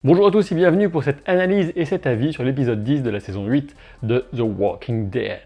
Bonjour à tous et bienvenue pour cette analyse et cet avis sur l'épisode 10 de la saison 8 de The Walking Dead.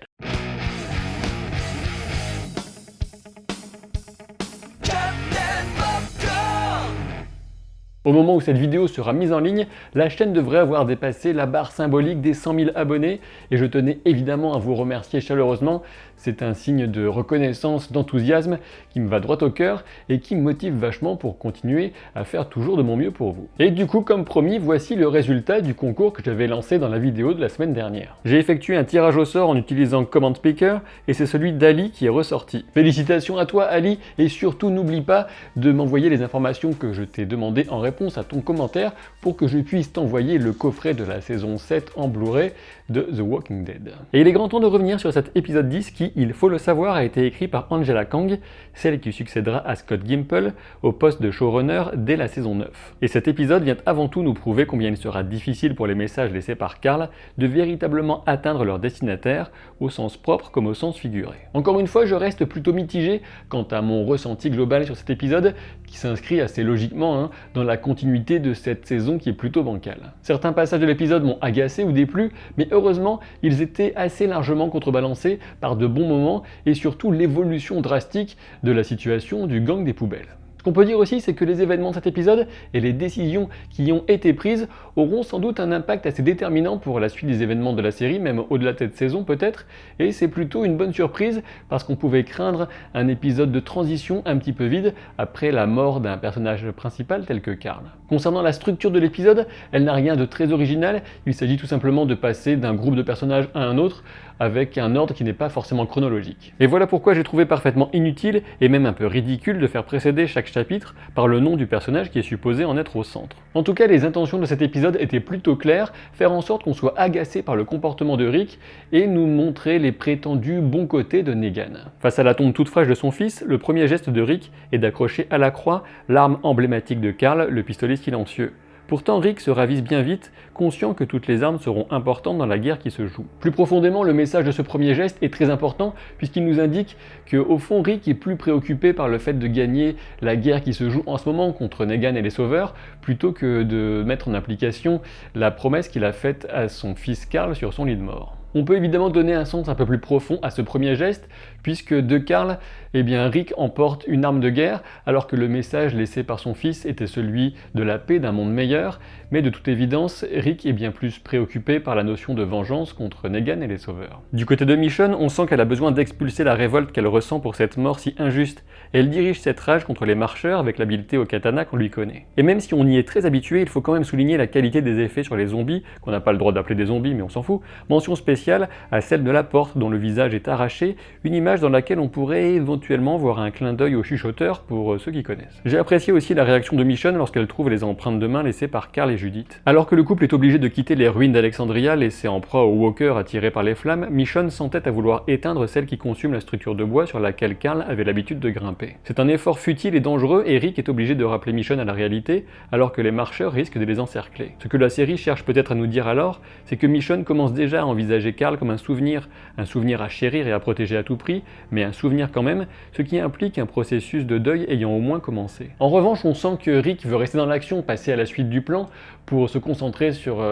Au moment où cette vidéo sera mise en ligne, la chaîne devrait avoir dépassé la barre symbolique des 100 000 abonnés et je tenais évidemment à vous remercier chaleureusement. C'est un signe de reconnaissance, d'enthousiasme qui me va droit au cœur et qui me motive vachement pour continuer à faire toujours de mon mieux pour vous. Et du coup, comme promis, voici le résultat du concours que j'avais lancé dans la vidéo de la semaine dernière. J'ai effectué un tirage au sort en utilisant Command Speaker et c'est celui d'Ali qui est ressorti. Félicitations à toi Ali et surtout n'oublie pas de m'envoyer les informations que je t'ai demandées en réponse à ton commentaire pour que je puisse t'envoyer le coffret de la saison 7 en Blu-ray de The Walking Dead. Et il est grand temps de revenir sur cet épisode 10 qui, il faut le savoir, a été écrit par Angela Kang, celle qui succédera à Scott Gimple au poste de showrunner dès la saison 9. Et cet épisode vient avant tout nous prouver combien il sera difficile pour les messages laissés par Carl de véritablement atteindre leur destinataire, au sens propre comme au sens figuré. Encore une fois, je reste plutôt mitigé quant à mon ressenti global sur cet épisode, qui s'inscrit assez logiquement dans la continuité de cette saison qui est plutôt bancale. Certains passages de l'épisode m'ont agacé ou déplu, mais heureusement, ils étaient assez largement contrebalancés par de bons moments et surtout l'évolution drastique de la situation du gang des poubelles. Ce qu'on peut dire aussi, c'est que les événements de cet épisode et les décisions qui y ont été prises auront sans doute un impact assez déterminant pour la suite des événements de la série, même au-delà de cette saison peut-être, et c'est plutôt une bonne surprise parce qu'on pouvait craindre un épisode de transition un petit peu vide après la mort d'un personnage principal tel que Carl. Concernant la structure de l'épisode, elle n'a rien de très original, il s'agit tout simplement de passer d'un groupe de personnages à un autre avec un ordre qui n'est pas forcément chronologique. Et voilà pourquoi j'ai trouvé parfaitement inutile et même un peu ridicule de faire précéder chaque chapitre par le nom du personnage qui est supposé en être au centre. En tout cas, les intentions de cet épisode étaient plutôt claires, faire en sorte qu'on soit agacé par le comportement de Rick et nous montrer les prétendus bons côtés de Negan. Face à la tombe toute fraîche de son fils, le premier geste de Rick est d'accrocher à la croix l'arme emblématique de Carl, le pistolet silencieux. Pourtant, Rick se ravise bien vite, conscient que toutes les armes seront importantes dans la guerre qui se joue. Plus profondément, le message de ce premier geste est très important puisqu'il nous indique qu'au fond, Rick est plus préoccupé par le fait de gagner la guerre qui se joue en ce moment contre Negan et les Sauveurs, plutôt que de mettre en application la promesse qu'il a faite à son fils Carl sur son lit de mort. On peut évidemment donner un sens un peu plus profond à ce premier geste, puisque de Carl, Rick emporte une arme de guerre, alors que le message laissé par son fils était celui de la paix, d'un monde meilleur, mais de toute évidence, Rick est bien plus préoccupé par la notion de vengeance contre Negan et les Sauveurs. Du côté de Michonne, on sent qu'elle a besoin d'expulser la révolte qu'elle ressent pour cette mort si injuste, et elle dirige cette rage contre les marcheurs avec l'habileté au katana qu'on lui connaît. Et même si on y est très habitué, il faut quand même souligner la qualité des effets sur les zombies, qu'on n'a pas le droit d'appeler des zombies, mais on s'en fout, mention spéciale à celle de la porte dont le visage est arraché, une image dans laquelle on pourrait éventuellement voir un clin d'œil au chuchoteur pour ceux qui connaissent. J'ai apprécié aussi la réaction de Michonne lorsqu'elle trouve les empreintes de main laissées par Carl et Judith. Alors que le couple est obligé de quitter les ruines d'Alexandria laissées en proie aux walkers attirés par les flammes, Michonne s'entête à vouloir éteindre celle qui consume la structure de bois sur laquelle Carl avait l'habitude de grimper. C'est un effort futile et dangereux et Rick est obligé de rappeler Michonne à la réalité alors que les marcheurs risquent de les encercler. Ce que la série cherche peut-être à nous dire alors, c'est que Michonne commence déjà à envisager Carl comme un souvenir à chérir et à protéger à tout prix, mais un souvenir quand même, ce qui implique un processus de deuil ayant au moins commencé. En revanche, on sent que Rick veut rester dans l'action, passer à la suite du plan, pour se concentrer sur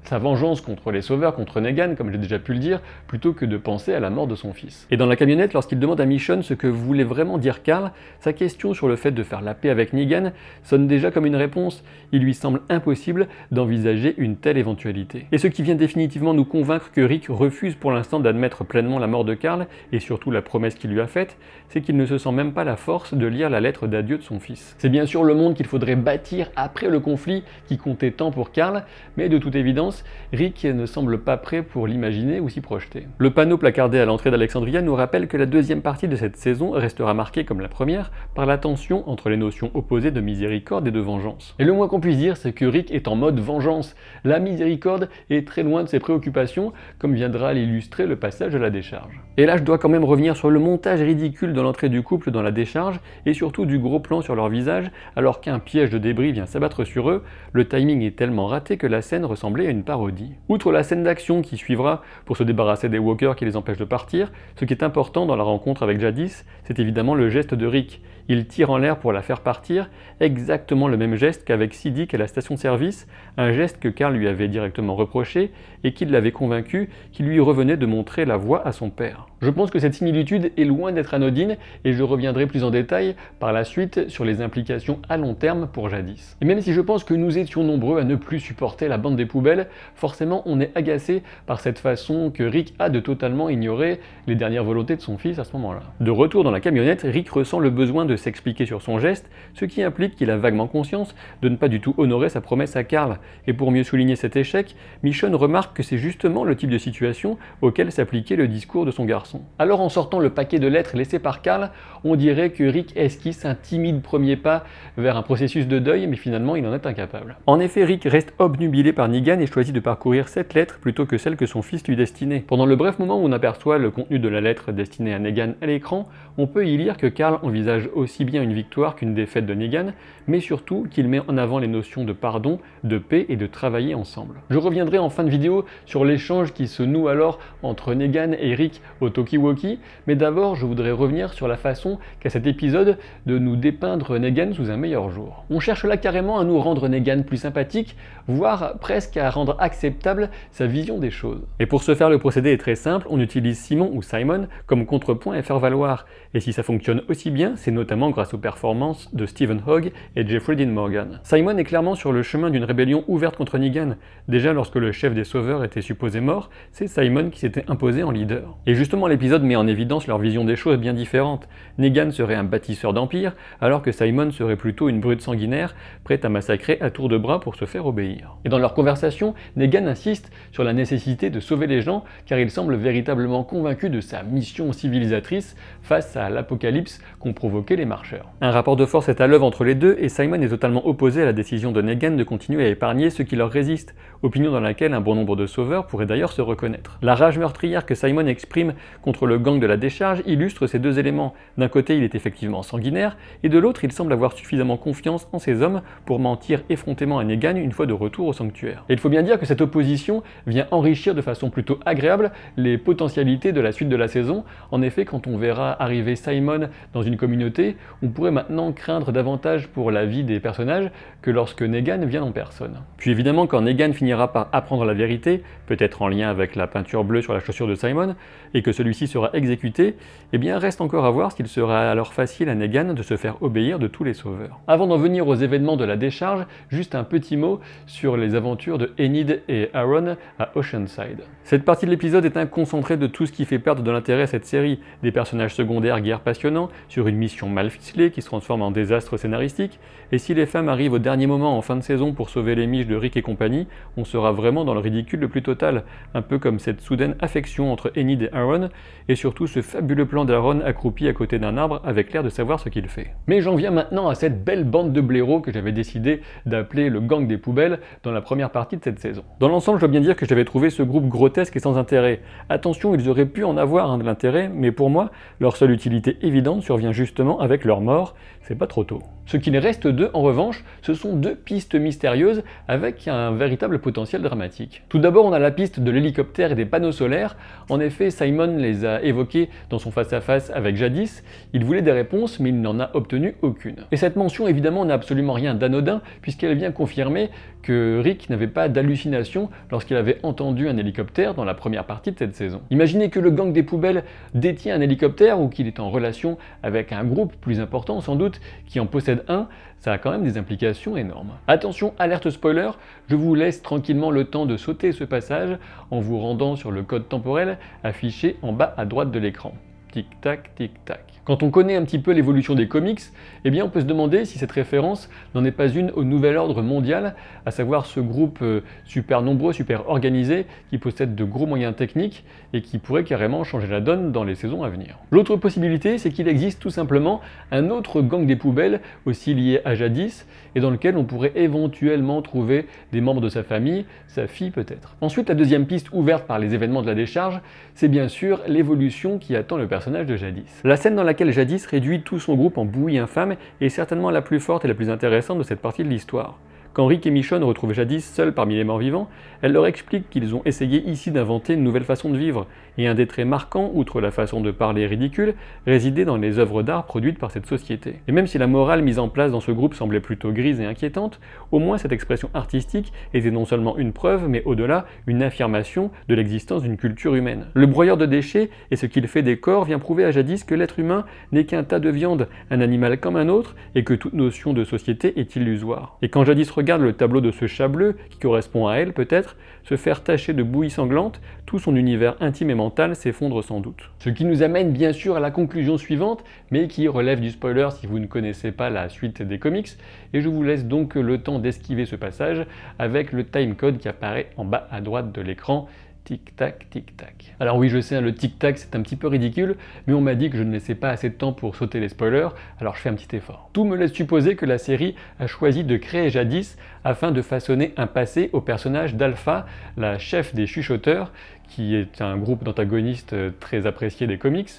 sa vengeance contre les Sauveurs, contre Negan, comme j'ai déjà pu le dire, plutôt que de penser à la mort de son fils. Et dans la camionnette, lorsqu'il demande à Michonne ce que voulait vraiment dire Carl, sa question sur le fait de faire la paix avec Negan sonne déjà comme une réponse. Il lui semble impossible d'envisager une telle éventualité. Et ce qui vient définitivement nous convaincre que Rick refuse pour l'instant d'admettre pleinement la mort de Carl, et surtout la promesse qu'il lui a faite, c'est qu'il ne se sent même pas la force de lire la lettre d'adieu de son fils. C'est bien sûr le monde qu'il faudrait bâtir après le conflit qui comptait tant pour Carl, mais de toute évidence, Rick ne semble pas prêt pour l'imaginer ou s'y projeter. Le panneau placardé à l'entrée d'Alexandria nous rappelle que la deuxième partie de cette saison restera marquée comme la première par la tension entre les notions opposées de miséricorde et de vengeance. Et le moins qu'on puisse dire, c'est que Rick est en mode vengeance. La miséricorde est très loin de ses préoccupations, comme viendra l'illustrer le passage de la décharge. Et là, je dois quand même revenir sur le montage ridicule de l'entrée du couple dans la décharge, et surtout du gros plan sur leur visage, alors qu'un piège de débris vient s'abattre sur eux. Le timing timing est tellement raté que la scène ressemblait à une parodie. Outre la scène d'action qui suivra pour se débarrasser des walkers qui les empêchent de partir, ce qui est important dans la rencontre avec Jadis, c'est évidemment le geste de Rick. Il tire en l'air pour la faire partir, exactement le même geste qu'avec Siddiq à la station-service, un geste que Carl lui avait directement reproché et qui l'avait convaincu qu'il lui revenait de montrer la voie à son père. Je pense que cette similitude est loin d'être anodine et je reviendrai plus en détail par la suite sur les implications à long terme pour Jadis. Et même si je pense que nous étions nombreux à ne plus supporter la bande des poubelles, forcément on est agacé par cette façon que Rick a de totalement ignorer les dernières volontés de son fils à ce moment-là. De retour dans la camionnette, Rick ressent le besoin de s'expliquer sur son geste, ce qui implique qu'il a vaguement conscience de ne pas du tout honorer sa promesse à Carl. Et pour mieux souligner cet échec, Michonne remarque que c'est justement le type de situation auquel s'appliquait le discours de son garçon. Alors en sortant le paquet de lettres laissé par Carl, on dirait que Rick esquisse un timide premier pas vers un processus de deuil, mais finalement il en est incapable. En effet, Rick reste obnubilé par Negan et choisit de parcourir cette lettre plutôt que celle que son fils lui destinait. Pendant le bref moment où on aperçoit le contenu de la lettre destinée à Negan à l'écran, on peut y lire que Carl envisage aussi bien une victoire qu'une défaite de Negan, mais surtout qu'il met en avant les notions de pardon, de paix et de travailler ensemble. Je reviendrai en fin de vidéo sur l'échange qui se noue alors entre Negan et Rick au talkie-walkie, mais d'abord je voudrais revenir sur la façon qu'a cet épisode de nous dépeindre Negan sous un meilleur jour. On cherche là carrément à nous rendre Negan plus sympathique, voire presque à rendre acceptable sa vision des choses. Et pour ce faire, le procédé est très simple, on utilise Simon ou Simon comme contrepoint et faire valoir. Et si ça fonctionne aussi bien, c'est notamment grâce aux performances de Stephen Hogg et Jeffrey Dean Morgan. Simon est clairement sur le chemin d'une rébellion ouverte contre Negan. Déjà lorsque le chef des Sauveurs était supposé mort, c'est Simon qui s'était imposé en leader. Et justement l'épisode met en évidence leur vision des choses bien différentes. Negan serait un bâtisseur d'empire, alors que Simon serait plutôt une brute sanguinaire, prête à massacrer à tour de bras pour se faire obéir. Et dans leur conversation, Negan insiste sur la nécessité de sauver les gens, car il semble véritablement convaincu de sa mission civilisatrice face à l'apocalypse qu'ont provoqué les marcheurs. Un rapport de force est à l'œuvre entre les deux, et Simon est totalement opposé à la décision de Negan de continuer à épargner ceux qui leur résistent, opinion dans laquelle un bon nombre de sauveurs pourraient d'ailleurs se reconnaître. La rage meurtrière que Simon exprime contre le gang de la décharge illustre ces deux éléments. D'un côté, il est effectivement sanguinaire, et de l'autre, il semble avoir suffisamment confiance en ses hommes pour mentir effrontément à Negan une fois de retour au sanctuaire. Et il faut bien dire que cette opposition vient enrichir de façon plutôt agréable les potentialités de la suite de la saison. En effet, quand on verra arriver Simon dans une communauté, on pourrait maintenant craindre davantage pour la vie des personnages que lorsque Negan vient en personne. Puis évidemment, quand Negan finira par apprendre la vérité, peut-être en lien avec la peinture bleue sur la chaussure de Simon, et que celui-ci sera exécuté, eh bien reste encore à voir s'il sera alors facile à Negan de se faire obéir de tous les sauveurs. Avant d'en venir aux événements de la décharge, juste un petit mot sur les aventures de Enid et Aaron à Oceanside. Cette partie de l'épisode est un concentré de tout ce qui fait perdre de l'intérêt à cette série, des personnages secondaires guère passionnants, sur une mission mal ficelée qui se transforme en désastre scénaristique, et si les femmes arrivent au dernier moment en fin de saison pour sauver les miches de Rick et compagnie, on sera vraiment dans le ridicule le plus total, un peu comme cette soudaine affection entre Enid et Aaron, et surtout ce fabuleux plan d'Aaron accroupi à côté d'un arbre avec l'air de savoir ce qu'il fait. Mais j'en viens maintenant à cette belle bande de blaireaux que j'avais décidé d'appeler le gang des poubelles dans la première partie de cette saison. Dans l'ensemble, je dois bien dire que j'avais trouvé ce groupe grotesque et sans intérêt. Attention, ils auraient pu en avoir de l'intérêt, mais pour moi, leur seule utilité évidente survient justement avec leur mort, c'est pas trop tôt. Ce qu'il reste d'eux, en revanche, ce sont deux pistes mystérieuses avec un véritable potentiel dramatique. Tout d'abord, on a la piste de l'hélicoptère et des panneaux solaires. En effet, Simon les a évoqués dans son face-à-face avec Jadis. Il voulait des réponses, mais il n'en a obtenu aucune. Et cette mention, évidemment, n'a absolument rien d'anodin, puisqu'elle vient confirmer que Rick n'avait pas d'hallucination lorsqu'il avait entendu un hélicoptère dans la première partie de cette saison. Imaginez que le gang des poubelles détient un hélicoptère ou qu'il est en relation avec un groupe plus important, sans doute, qui en possède un, ça a quand même des implications énormes. Attention, alerte spoiler, je vous laisse tranquillement le temps de sauter ce passage en vous rendant sur le code temporel affiché en bas à droite de l'écran. Tic-tac, tic-tac. Quand on connaît un petit peu l'évolution des comics, eh bien on peut se demander si cette référence n'en est pas une au nouvel ordre mondial, à savoir ce groupe super nombreux, super organisé, qui possède de gros moyens techniques et qui pourrait carrément changer la donne dans les saisons à venir. L'autre possibilité, c'est qu'il existe tout simplement un autre gang des poubelles, aussi lié à Jadis, et dans lequel on pourrait éventuellement trouver des membres de sa famille, sa fille peut-être. Ensuite, la deuxième piste ouverte par les événements de la décharge, c'est bien sûr l'évolution qui attend le personnage de Jadis. La scène dans laquelle Jadis réduit tout son groupe en bouillie infâme est certainement la plus forte et la plus intéressante de cette partie de l'histoire. Quand Rick et Michonne retrouvent Jadis seuls parmi les morts vivants, elle leur explique qu'ils ont essayé ici d'inventer une nouvelle façon de vivre, et un des traits marquants, outre la façon de parler ridicule, résidait dans les œuvres d'art produites par cette société. Et même si la morale mise en place dans ce groupe semblait plutôt grise et inquiétante, au moins cette expression artistique était non seulement une preuve, mais au-delà, une affirmation de l'existence d'une culture humaine. Le broyeur de déchets et ce qu'il fait des corps vient prouver à Jadis que l'être humain n'est qu'un tas de viande, un animal comme un autre, et que toute notion de société est illusoire. Et quand Jadis regarde le tableau de ce chat bleu, qui correspond à elle peut-être, se faire tacher de bouillie sanglante, tout son univers intime et mental s'effondre sans doute. Ce qui nous amène bien sûr à la conclusion suivante, mais qui relève du spoiler si vous ne connaissez pas la suite des comics, et je vous laisse donc le temps d'esquiver ce passage avec le timecode qui apparaît en bas à droite de l'écran. Tic-tac, tic-tac. Alors oui, je sais, le tic-tac c'est un petit peu ridicule, mais on m'a dit que je ne laissais pas assez de temps pour sauter les spoilers, alors je fais un petit effort. Tout me laisse supposer que la série a choisi de créer Jadis afin de façonner un passé au personnage d'Alpha, la chef des chuchoteurs, qui est un groupe d'antagonistes très apprécié des comics.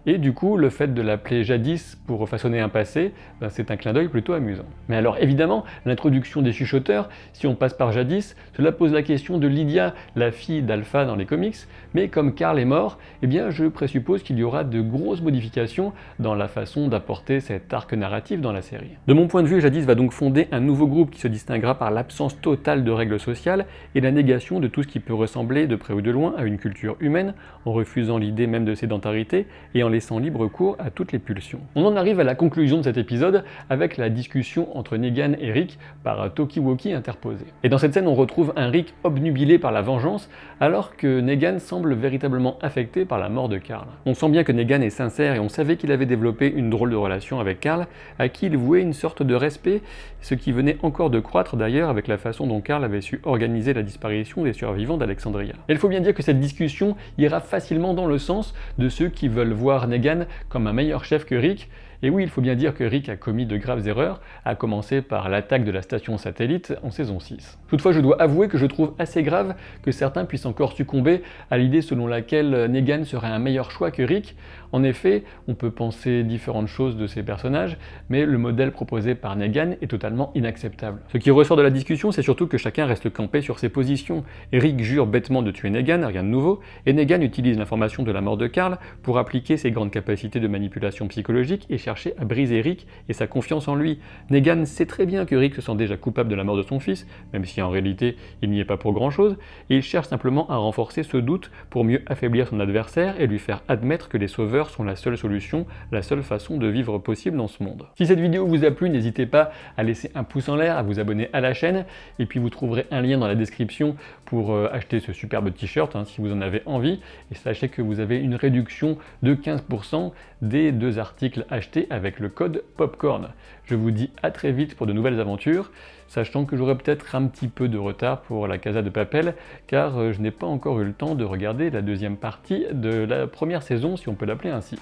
Et du coup, le fait de l'appeler Jadis pour façonner un passé, c'est un clin d'œil plutôt amusant. Mais alors évidemment, l'introduction des chuchoteurs, si on passe par Jadis, cela pose la question de Lydia, la fille d'Alpha dans les comics, mais comme Carl est mort, eh bien je présuppose qu'il y aura de grosses modifications dans la façon d'apporter cet arc narratif dans la série. De mon point de vue, Jadis va donc fonder un nouveau groupe qui se distinguera par l'absence totale de règles sociales et la négation de tout ce qui peut ressembler de près ou de loin à une culture humaine, en refusant l'idée même de sédentarité et en laissant libre cours à toutes les pulsions. On en arrive à la conclusion de cet épisode avec la discussion entre Negan et Rick par Talkie-Walkie interposé. Et dans cette scène, on retrouve un Rick obnubilé par la vengeance alors que Negan semble véritablement affecté par la mort de Carl. On sent bien que Negan est sincère et on savait qu'il avait développé une drôle de relation avec Carl à qui il vouait une sorte de respect, ce qui venait encore de croître d'ailleurs avec la façon dont Carl avait su organiser la disparition des survivants d'Alexandria. Et il faut bien dire que cette discussion ira facilement dans le sens de ceux qui veulent voir Negan comme un meilleur chef que Rick. Et oui, il faut bien dire que Rick a commis de graves erreurs, à commencer par l'attaque de la station satellite en saison 6. Toutefois, je dois avouer que je trouve assez grave que certains puissent encore succomber à l'idée selon laquelle Negan serait un meilleur choix que Rick. En effet, on peut penser différentes choses de ces personnages, mais le modèle proposé par Negan est totalement inacceptable. Ce qui ressort de la discussion, c'est surtout que chacun reste campé sur ses positions. Rick jure bêtement de tuer Negan, rien de nouveau, et Negan utilise l'information de la mort de Carl pour appliquer ses grandes capacités de manipulation psychologique et chercher à briser Rick et sa confiance en lui. Negan sait très bien que Rick se sent déjà coupable de la mort de son fils, même si en réalité il n'y est pas pour grand chose, et il cherche simplement à renforcer ce doute pour mieux affaiblir son adversaire et lui faire admettre que les sauveurs sont la seule solution, la seule façon de vivre possible dans ce monde. Si cette vidéo vous a plu, n'hésitez pas à laisser un pouce en l'air, à vous abonner à la chaîne, et puis vous trouverez un lien dans la description pour acheter ce superbe t-shirt si vous en avez envie, et sachez que vous avez une réduction de 15% des 2 articles achetés avec le code POPCORN. Je vous dis à très vite pour de nouvelles aventures, sachant que j'aurai peut-être un petit peu de retard pour la Casa de Papel, car je n'ai pas encore eu le temps de regarder la deuxième partie de la première saison, si on peut l'appeler ainsi.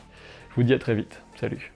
Je vous dis à très vite, salut.